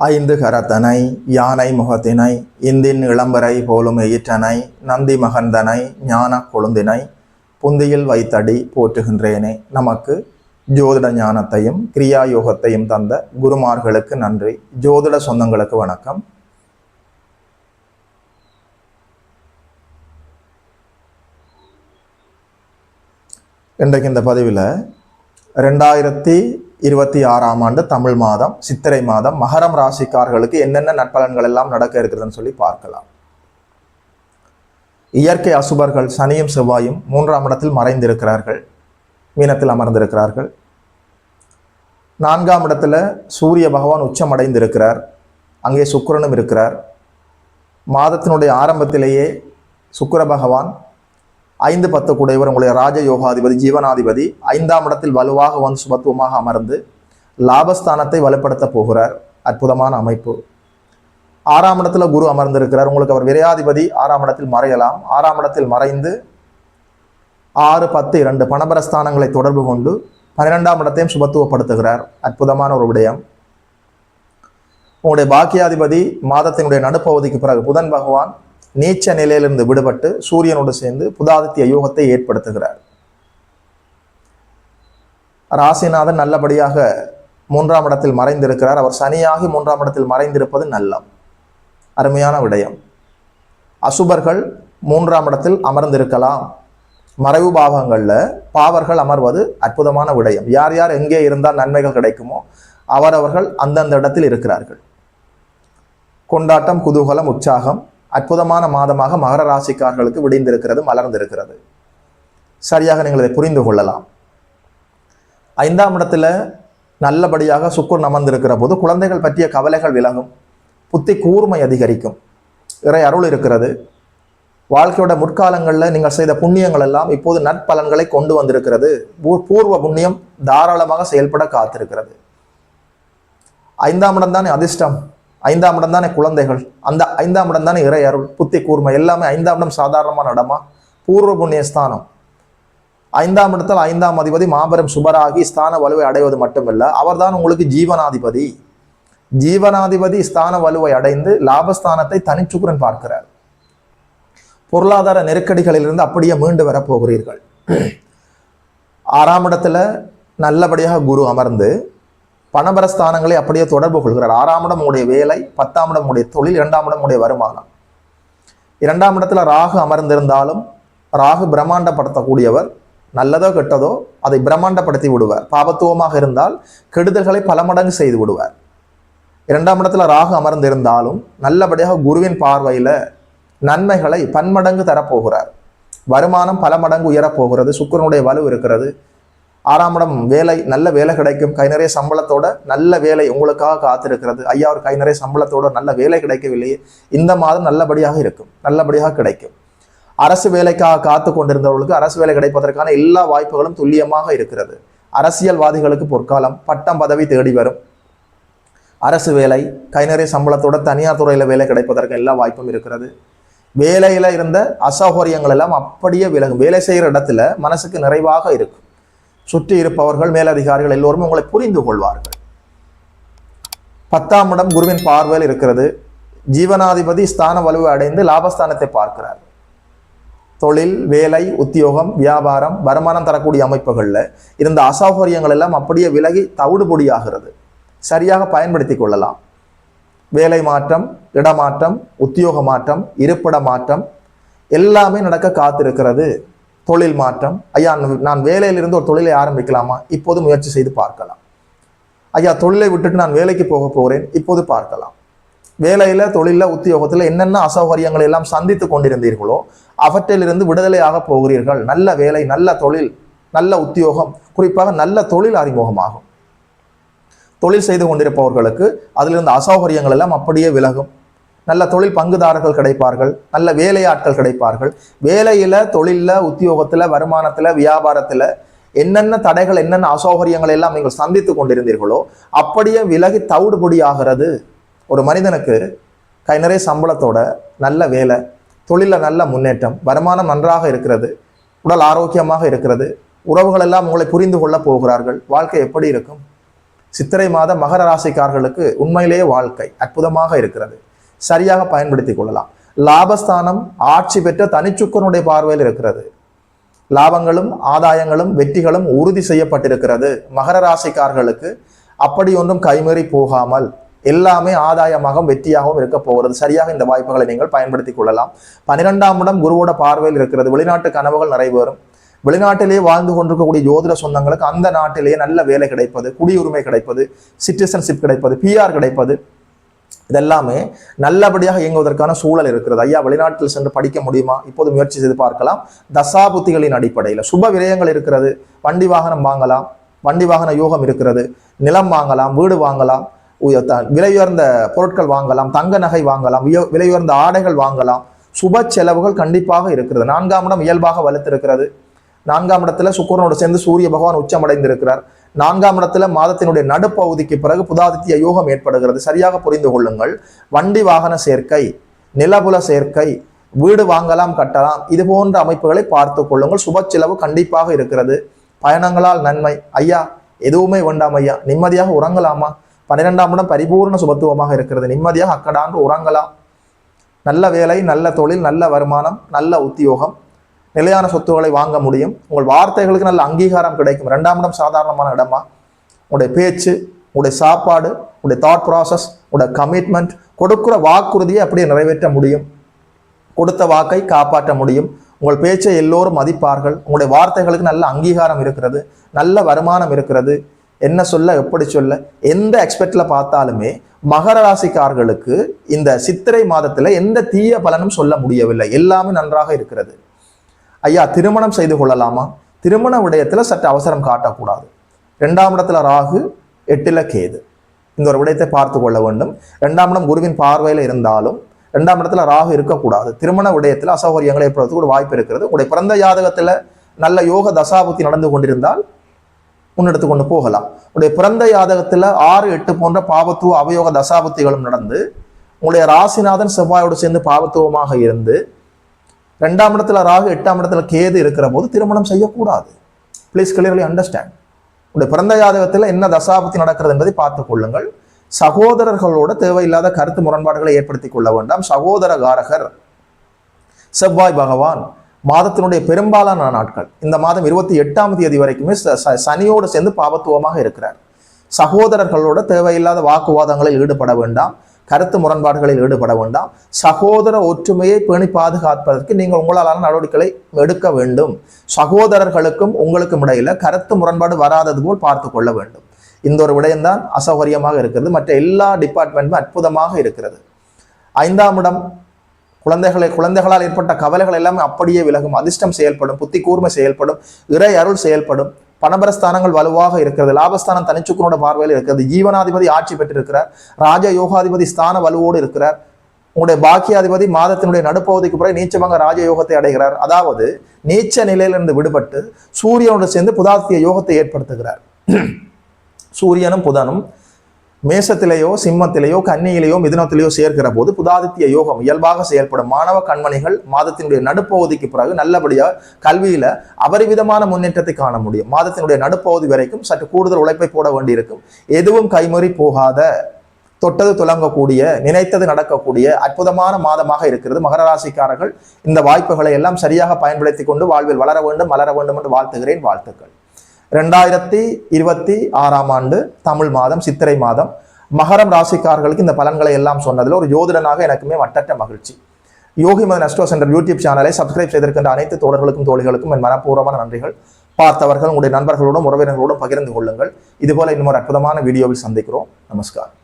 ஐந்து கரத்தனை யானை முகத்தினை இந்தின் இளம்பரை போலும் எயிற்றனை நந்தி மகந்தனை ஞான கொழுந்தினை புந்தியில் வைத்தடி போற்றுகின்றேனே. நமக்கு ஜோதிட ஞானத்தையும் கிரியா யோகத்தையும் தந்த குருமார்களுக்கு நன்றி. ஜோதிட சொந்தங்களுக்கு வணக்கம். இன்றைக்கு இந்த பதிவில் 2026ஆம் ஆண்டு தமிழ் மாதம் சித்திரை மாதம் மகரம் ராசிக்காரர்களுக்கு என்னென்ன நற்பலன்கள் எல்லாம் நடக்க இருக்கிறதுன்னு சொல்லி பார்க்கலாம். இயற்கை அசுபர்கள் சனியும் செவ்வாயும் 3ஆம் இடத்தில் மறைந்திருக்கிறார்கள், மீனத்தில் அமர்ந்திருக்கிறார்கள். 4ஆம் இடத்துல சூரிய பகவான் உச்சமடைந்திருக்கிறார், அங்கே சுக்கிரனும் இருக்கிறார். மாதத்தினுடைய ஆரம்பத்திலேயே சுக்கிர பகவான் 5-10 கூடையவர் உங்களுடைய ராஜ யோகாதிபதி ஜீவனாதிபதி 5ஆம் இடத்தில் வலுவாக வந்து சுபத்துவமாக அமர்ந்து லாபஸ்தானத்தை வலுப்படுத்த போகிறார். அற்புதமான அமைப்பு. 6ஆம் இடத்துல குரு அமர்ந்திருக்கிறார். உங்களுக்கு அவர் விரையாதிபதி 6ஆம் இடத்தில் மறையலாம். 6ஆம் இடத்தில் மறைந்து 6, 10, 2 பணபரஸ்தானங்களை தொடர்பு கொண்டு 12ஆம் இடத்தையும் சுபத்துவப்படுத்துகிறார். அற்புதமான ஒரு விடயம். உங்களுடைய பாக்கியாதிபதி மாதத்தினுடைய நடுப்பகுதிக்கு பிறகு புதன் பகவான் நீச்ச நிலையிலிருந்து விடுபட்டு சூரியனோடு சேர்ந்து புதாதித்ய யோகத்தை ஏற்படுத்துகிறார். ராசிநாதன் நல்லபடியாக 3ஆம் இடத்தில் மறைந்திருக்கிறார். அவர் சனியாகி 3ஆம் இடத்தில் மறைந்திருப்பது நல்லம், அருமையான விடயம். அசுபர்கள் 3ஆம் இடத்தில் அமர்ந்திருக்கலாம். மறைவு பாவங்களில் பாவர்கள் அமர்வது அற்புதமான விடயம். யார் யார் எங்கே இருந்தால் நன்மைகள் கிடைக்குமோ அவரவர்கள் அந்தந்த இடத்தில் இருக்கிறார்கள். கொண்டாட்டம், குதூகலம், உற்சாகம். அற்புதமான மாதமாக மகர ராசிக்காரர்களுக்கு விடிந்திருக்கிறது, மலர்ந்திருக்கிறது. சரியாக நீங்கள் இதை புரிந்து கொள்ளலாம். 5ஆம் இடத்துல நல்லபடியாக சுக்கிரன் அமர்ந்திருக்கிற போது குழந்தைகள் பற்றிய கவலைகள் விலகும், புத்தி கூர்மை அதிகரிக்கும், இறை அருள் இருக்கிறது. வாழ்க்கையோட முற்காலங்களில் நீங்கள் செய்த புண்ணியங்கள் எல்லாம் இப்போது நற்பலன்களை கொண்டு வந்திருக்கிறது. பூர்வ புண்ணியம் தாராளமாக செயல்பட காத்திருக்கிறது. 5ஆம் இடம் தானே அதிர்ஷ்டம், 5ஆம் இடம் தானே குழந்தைகள், அந்த 5ஆம் இடம் தானே இறை அருள், புத்தி கூர்மை, எல்லாமே 5ஆம் இடம் சாதாரணமான இடமா? பூர்வ புண்ணிய ஸ்தானம். 5ஆம் இடத்தில் 5ஆம் அதிபதி மாபெரும் சுபராகி ஸ்தான வலுவை அடைவது மட்டுமல்ல, அவர்தான் உங்களுக்கு ஜீவனாதிபதி. ஜீவனாதிபதி ஸ்தான வலுவை அடைந்து லாபஸ்தானத்தை தனிச்சுக்குரன் பார்க்கிறார். பொருளாதார நெருக்கடிகளிலிருந்து அப்படியே மீண்டு வரப்போகிறீர்கள். 6ஆம் இடத்துல நல்லபடியாக குரு அமர்ந்து பணபரஸ்தானங்களை அப்படியே தொடர்பு கொள்கிறார். 6ஆம் இடம் உடைய வேலை, 10ஆம் இடம் உடைய தொழில், 2ஆம் இடம் உடைய வருமானம். 2ஆம் இடத்துல ராகு அமர்ந்திருந்தாலும் ராகு பிரம்மாண்டப்படுத்தக்கூடியவர். நல்லதோ கெட்டதோ அதை பிரம்மாண்டப்படுத்தி விடுவார். பாபத்துவமாக இருந்தால் கெடுதல்களை பல மடங்கு செய்து விடுவார். 2ஆம் இடத்துல ராகு அமர்ந்திருந்தாலும் நல்லபடியாக குருவின் பார்வையில நன்மைகளை பன்மடங்கு தரப்போகிறார். வருமானம் பல மடங்கு உயரப்போகிறது. சுக்கிரனுடைய வலு இருக்கிறது. 6ஆம் இடம் வேலை, நல்ல வேலை கிடைக்கும். கை நிறைய சம்பளத்தோட நல்ல வேலை உங்களுக்காக காத்திருக்கிறது. ஐயா, ஒரு கை நிறைய சம்பளத்தோட நல்ல வேலை கிடைக்கவில்லையே, இந்த மாதம் நல்லபடியாக இருக்கும், நல்லபடியாக கிடைக்கும். அரசு வேலைக்காக காத்து கொண்டிருந்தவர்களுக்கு அரசு வேலை கிடைப்பதற்கான எல்லா வாய்ப்புகளும் துல்லியமாக இருக்கிறது. அரசியல்வாதிகளுக்கு பொற்காலம், பட்டம் பதவி தேடி வரும். அரசு வேலை, கை நிறைய சம்பளத்தோட தனியார் துறையில வேலை கிடைப்பதற்கு எல்லா வாய்ப்பும் இருக்கிறது. வேலையில இருந்த அசௌகரியங்கள் எல்லாம் அப்படியே விலகும். வேலை செய்கிற இடத்துல மனசுக்கு நிறைவாக இருக்கும். சுற்றி இருப்பவர்கள், மேலதிகாரிகள் எல்லோருமே உங்களை புரிந்து கொள்வார்கள். 10ஆம் இடம் குருவின் பார்வையில் இருக்கிறது. ஜீவனாதிபதி ஸ்தான வலுவை அடைந்து லாபஸ்தானத்தை பார்க்கிறார். தொழில், வேலை, உத்தியோகம், வியாபாரம், வருமானம் தரக்கூடிய அமைப்புகள்ல இருந்த அசௌகரியங்கள் எல்லாம் அப்படியே விலகி தவிடுபொடியாகிறது. சரியாக பயன்படுத்தி கொள்ளலாம். வேலை மாற்றம், இடமாற்றம், உத்தியோக மாற்றம், இருப்பிட மாற்றம் எல்லாமே நடக்க காத்திருக்கிறது. தொழில் மாற்றம். ஐயா, நான் வேலையிலிருந்து ஒரு தொழிலை ஆரம்பிக்கலாமா? இப்போது முயற்சி செய்து பார்க்கலாம். ஐயா, தொழிலை விட்டுட்டு நான் வேலைக்கு போக போகிறேன், இப்போது பார்க்கலாம். வேலையில, தொழில, உத்தியோகத்தில் என்னென்ன அசௌகரியங்களை எல்லாம் சந்தித்து கொண்டிருந்தீர்களோ அவற்றிலிருந்து விடுதலையாக போகிறீர்கள். நல்ல வேலை, நல்ல தொழில், நல்ல உத்தியோகம், குறிப்பாக நல்ல தொழில் அறிமுகமாகும். தொழில் செய்து கொண்டிருப்பவர்களுக்கு அதிலிருந்து அசௌகரியங்கள் எல்லாம் அப்படியே விலகும். நல்ல தொழில் பங்குதாரர்கள் கிடைப்பார்கள், நல்ல வேலையாட்கள் கிடைப்பார்கள். வேலையில, தொழில, உத்தியோகத்துல, வருமானத்துல, வியாபாரத்துல என்னென்ன தடைகள், என்னென்ன அசௌகரியங்கள் எல்லாம் நீங்கள் சந்தித்து கொண்டிருந்தீர்களோ அப்படியே விலகி தவிடுபொடி ஆகிறது. ஒரு மனிதனுக்கு கை நிறைய சம்பளத்தோட நல்ல வேலை, தொழில நல்ல முன்னேற்றம், வருமானம் நன்றாக இருக்கிறது, உடல் ஆரோக்கியமாக இருக்கிறது, உறவுகள் எல்லாம் உங்களை புரிந்து கொள்ள போகிறார்கள். வாழ்க்கை எப்படி இருக்கும்? சித்திரை மாதம் மகர ராசிக்காரர்களுக்கு உண்மையிலேயே வாழ்க்கை அற்புதமாக இருக்கிறது. சரியாக பயன்படுத்திக் கொள்ளலாம். லாபஸ்தானம் ஆட்சி பெற்ற தனிச்சுக்கரனுடைய பார்வையில் இருக்கிறது. லாபங்களும் ஆதாயங்களும் வெற்றிகளும் உறுதி செய்யப்பட்டிருக்கிறது. மகர ராசிக்காரர்களுக்கு அப்படி ஒன்றும் கைமீறி போகாமல் எல்லாமே ஆதாயமாகவும் வெற்றியாகவும் இருக்க போகிறது. சரியாக இந்த வாய்ப்புகளை நீங்கள் பயன்படுத்திக் கொள்ளலாம். 12ஆம் இடம் குருவோட பார்வையில் இருக்கிறது. வெளிநாட்டு கனவுகள் நிறைவேறும். வெளிநாட்டிலேயே வாழ்ந்து கொண்டிருக்கக்கூடிய ஜோதிட சொந்தங்களுக்கு அந்த நாட்டிலேயே நல்ல வேலை கிடைப்பது, குடியுரிமை கிடைப்பது, சிட்டிசன்ஷிப் கிடைப்பது, பிஆர் கிடைப்பது, இதெல்லாமே நல்லபடியாக இயங்குவதற்கான சூழல் இருக்கிறது. ஐயா வெளிநாட்டில் சென்று படிக்க முடியுமா? இப்போது முயற்சி செய்து பார்க்கலாம். தசாபுத்திகளின் அடிப்படையில் சுப விரயங்கள் இருக்கிறது. வண்டி வாகனம் வாங்கலாம், வண்டி வாகன யோகம் இருக்கிறது. நிலம் வாங்கலாம், வீடு வாங்கலாம், விலை உயர்ந்த பொருட்கள் வாங்கலாம், தங்க நகை வாங்கலாம், விலை உயர்ந்த ஆடைகள் வாங்கலாம். சுப செலவுகள் கண்டிப்பாக இருக்கிறது. 4ஆம் இடம் இயல்பாக வலுத்திருக்கிறது. 4ஆம் இடத்துல சுக்கிரனோடு சேர்ந்து சூரிய பகவான் உச்சமடைந்திருக்கிறார். 4ஆம் இடத்துல மாதத்தினுடைய நடுப்பகுதிக்கு பிறகு புதாதித்ய யோகம் ஏற்படுகிறது. சரியாக புரிந்து கொள்ளுங்கள். வண்டி வாகன சேர்க்கை, நிலபுல சேர்க்கை, வீடு வாங்கலாம், கட்டலாம், இது போன்ற அமைப்புகளை பார்த்து கொள்ளுங்கள். சுப செலவு கண்டிப்பாக இருக்கிறது. பயணங்களால் நன்மை. ஐயா எதுவுமே வேண்டாம் ஐயா, நிம்மதியாக உறங்கலாமா? 12ஆம் இடம் பரிபூர்ண சுபத்துவமாக இருக்கிறது. நிம்மதியாக அக்கடான்று உறங்கலாம். நல்ல வேலை, நல்ல தொழில், நல்ல வருமானம், நல்ல உத்தியோகம், நிலையான சொத்துக்களை வாங்க முடியும். உங்கள் வார்த்தைகளுக்கு நல்ல அங்கீகாரம் கிடைக்கும். 2ஆம் இடம் சாதாரணமான இடமா? உங்களுடைய பேச்சு, உங்களுடைய சாப்பாடு, உங்களுடைய தாட் ப்ராசஸ், உங்களுடைய கமிட்மெண்ட், கொடுக்குற வாக்குறுதியை அப்படியே நிறைவேற்ற முடியும். கொடுத்த வாக்கை காப்பாற்ற முடியும். உங்கள் பேச்சை எல்லோரும் மதிப்பார்கள். உங்களுடைய வார்த்தைகளுக்கு நல்ல அங்கீகாரம் இருக்கிறது. நல்ல வருமானம் இருக்கிறது. என்ன சொல்ல, எப்படி சொல்ல, எந்த எக்ஸ்பெக்ட்ல பார்த்தாலுமே மகர ராசிக்காரர்களுக்கு இந்த சித்திரை மாதத்துல எந்த தீய பலனும் சொல்ல முடியவில்லை. எல்லாமே நன்றாக இருக்கிறது. ஐயா திருமணம் செய்து கொள்ளலாமா? திருமண விடயத்துல சற்று அவசரம் காட்டக்கூடாது. 2ஆம் இடத்துல ராகு, 8ல கேது. இந்த ஒரு விடயத்தை பார்த்து கொள்ள வேண்டும். 2ஆம் இடம் குருவின் பார்வையில இருந்தாலும் 2ஆம் இடத்துல ராகு இருக்கக்கூடாது. திருமண விடயத்துல அசௌகரியங்களை ஏற்படுறதுக்கு ஒரு வாய்ப்பு இருக்கிறது. உங்களுடைய பிறந்த ஜாதகத்துல நல்ல யோக தசாபுத்தி நடந்து கொண்டிருந்தால் முன்னெடுத்து கொண்டு போகலாம். உங்களுடைய பிறந்த ஜாதகத்துல 6, 8 போன்ற பாவத்துவ அவயோக தசாபுத்திகளும் நடந்து உங்களுடைய ராசிநாதன் செவ்வாயோடு சேர்ந்து பாவத்துவமாக இருந்து 2ஆம் இடத்துல ராகு, 8ஆம் இடத்துல கேது இருக்கிற போது திருமணம் செய்யக்கூடாது. Please clearly understand. உங்களுடைய பிறந்த ஜாதகத்துல என்ன தசாபுத்தி நடக்கிறது என்பதை பார்த்துக் கொள்ளுங்கள். சகோதரர்களோட தேவையில்லாத கருத்து முரண்பாடுகளை ஏற்படுத்திக் கொள்ள வேண்டாம். சகோதர காரகர் செவ்வாய் பகவான் மாதத்தினுடைய பெரும்பாலான நாட்கள் இந்த மாதம் 28ஆம் தேதி வரைக்குமே சனியோடு சேர்ந்து பாவத்துவமாக இருக்கிறார். சகோதரர்களோட தேவையில்லாத வாக்குவாதங்களில் ஈடுபட வேண்டாம். கருத்து முரண்பாடுகளில் ஈடுபட வேண்டாம். சகோதர ஒற்றுமையை பேணி பாதுகாப்பதற்கு நீங்கள் உங்களாலான நடவடிக்கைகளை எடுக்க வேண்டும். சகோதரர்களுக்கும் உங்களுக்கும் இடையில கருத்து முரண்பாடு வராதது போல் பார்த்து கொள்ள வேண்டும். இந்த ஒரு விடயம்தான் அசௌகரியமாக இருக்கிறது. மற்ற எல்லா டிபார்ட்மெண்ட்டும் அற்புதமாக இருக்கிறது. 5ஆம் இடம் குழந்தைகளால் ஏற்பட்ட கவலைகள் எல்லாமே அப்படியே விலகும். அதிர்ஷ்டம் செயல்படும், புத்தி கூர்மை செயல்படும், இறை அருள் செயல்படும். பணபரஸ்தானங்கள் வலுவாக இருக்கிறது. லாபஸ்தானம் தனிச்சுக்கனோட பார்வையில் இருக்கிறது. ஜீவனாதிபதி ஆட்சி பெற்றிருக்கிறார். ராஜ யோகாதிபதி ஸ்தான வலுவோடு இருக்கிறார். உங்களுடைய பாக்கியாதிபதி மாதத்தினுடைய நடுப்பகுதிக்கு பிறகு நீச்சபங்க ராஜயோகத்தை அடைகிறார். அதாவது நீச்ச நிலையிலிருந்து விடுபட்டு சூரியனோடு சேர்ந்து புதாத்திய யோகத்தை ஏற்படுத்துகிறார். சூரியனும் புதனும் மேசத்திலேயோ சிம்மத்திலேயோ கன்னியிலேயோ மிதுனத்திலேயோ சேர்க்கிற போது புதாதித்ய யோகம் இயல்பாக செயல்படும். மாணவ கண்மணிகள் மாதத்தினுடைய நடுப்பகுதிக்கு பிறகு நல்லபடியாக கல்வியில அபரிவிதமான முன்னேற்றத்தை காண முடியும். மாதத்தினுடைய நடுப்பகுதி வரைக்கும் சற்று கூடுதல் உழைப்பை போட வேண்டியிருக்கும். எதுவும் கைமறி போகாத, தொட்டது துலங்கக்கூடிய, நினைத்தது நடக்கக்கூடிய அற்புதமான மாதமாக இருக்கிறது. மகர ராசிக்காரர்கள் இந்த வாய்ப்புகளை எல்லாம் சரியாக பயன்படுத்தி கொண்டு வாழ்வில் வளர வேண்டும், மலர வேண்டும் என்று வாழ்த்துகிறேன். வாழ்த்துக்கள். 2026ஆம் ஆண்டு தமிழ் மாதம் சித்திரை மாதம் மகரம் ராசிக்காரர்களுக்கு இந்த பலன்களை எல்லாம் சொன்னதில் ஒரு ஜோதிடனாக எனக்குமே வட்டற்ற மகிழ்ச்சி. யோகி மதன் அஸ்ட்ரோ சென்டர் யூடியூப் சேனலை சப்ஸ்கிரைப் செய்திருக்கின்ற அனைத்து தோழர்களுக்கும் தோழிகளுக்கும் என் மனப்பூர்வமான நன்றிகள். பார்த்தவர்கள் உங்களுடைய நண்பர்களோடும் உறவினர்களோடும் பகிர்ந்து கொள்ளுங்கள். இதுபோல இன்னும் ஒரு அற்புதமான வீடியோவில் சந்திக்கிறோம். நமஸ்காரம்.